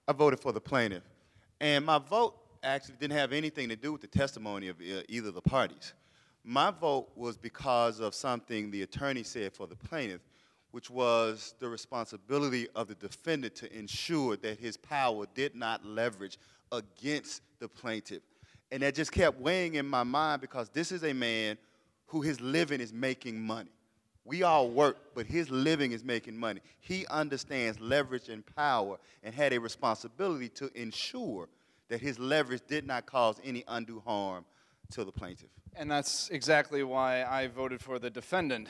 I voted for the plaintiff. And my vote actually didn't have anything to do with the testimony of either of the parties. My vote was because of something the attorney said for the plaintiff, which was the responsibility of the defendant to ensure that his power did not leverage against the plaintiff. And that just kept weighing in my mind because this is a man who his living is making money. We all work, but his living is making money. He understands leverage and power and had a responsibility to ensure that his leverage did not cause any undue harm to the plaintiff. And that's exactly why I voted for the defendant.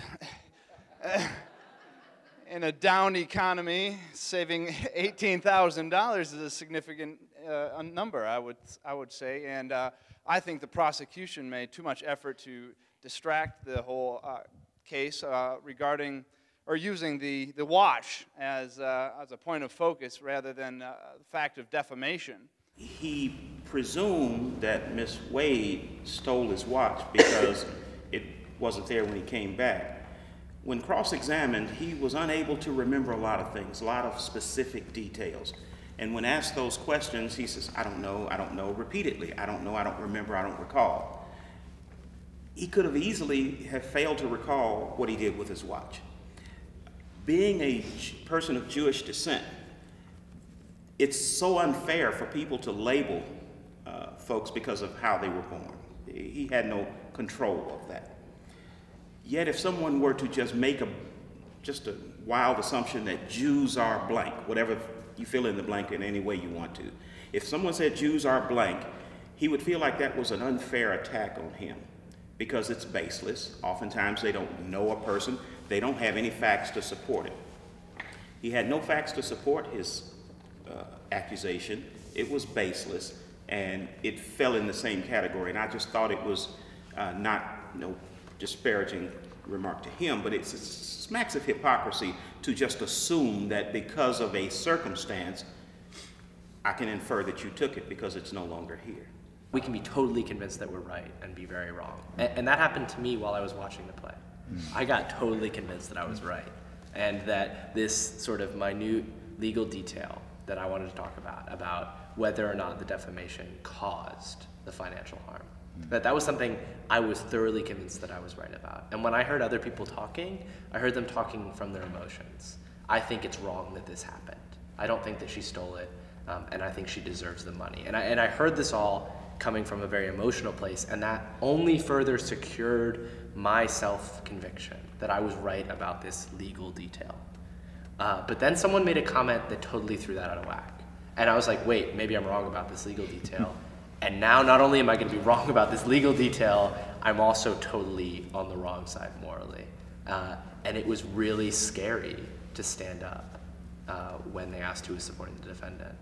In a down economy, saving $18,000 is a significant number, I would say. And I think the prosecution made too much effort to distract the whole case regarding or using the watch as a point of focus rather than the fact of defamation. He presumed that Miss Wade stole his watch because it wasn't there when he came back. When cross-examined, he was unable to remember a lot of things, a lot of specific details. And when asked those questions, he says, I don't know, repeatedly. I don't know, I don't remember, I don't recall. He could have easily have failed to recall what he did with his watch. Being a person of Jewish descent, it's so unfair for people to label folks because of how they were born. He had no control of that. Yet if someone were to just make just a wild assumption that Jews are blank, whatever you fill in the blank in any way you want to, if someone said Jews are blank, he would feel like that was an unfair attack on him because it's baseless. Oftentimes they don't know a person. They don't have any facts to support it. He had no facts to support his accusation. It was baseless, and it fell in the same category. And I just thought it was not disparaging remark to him, but it smacks of hypocrisy to just assume that because of a circumstance, I can infer that you took it because it's no longer here. We can be totally convinced that we're right and be very wrong. And that happened to me while I was watching the play. I got totally convinced that I was right, and that this sort of minute legal detail that I wanted to talk about whether or not the defamation caused the financial harm. That was something I was thoroughly convinced that I was right about. And when I heard other people talking, I heard them talking from their emotions. I think it's wrong that this happened. I don't think that she stole it, and I think she deserves the money. And I heard this all coming from a very emotional place, and that only further secured my self-conviction that I was right about this legal detail. But then someone made a comment that totally threw that out of whack. And I was like, wait, maybe I'm wrong about this legal detail. And now not only am I going to be wrong about this legal detail, I'm also totally on the wrong side morally. And it was really scary to stand up when they asked who was supporting the defendant.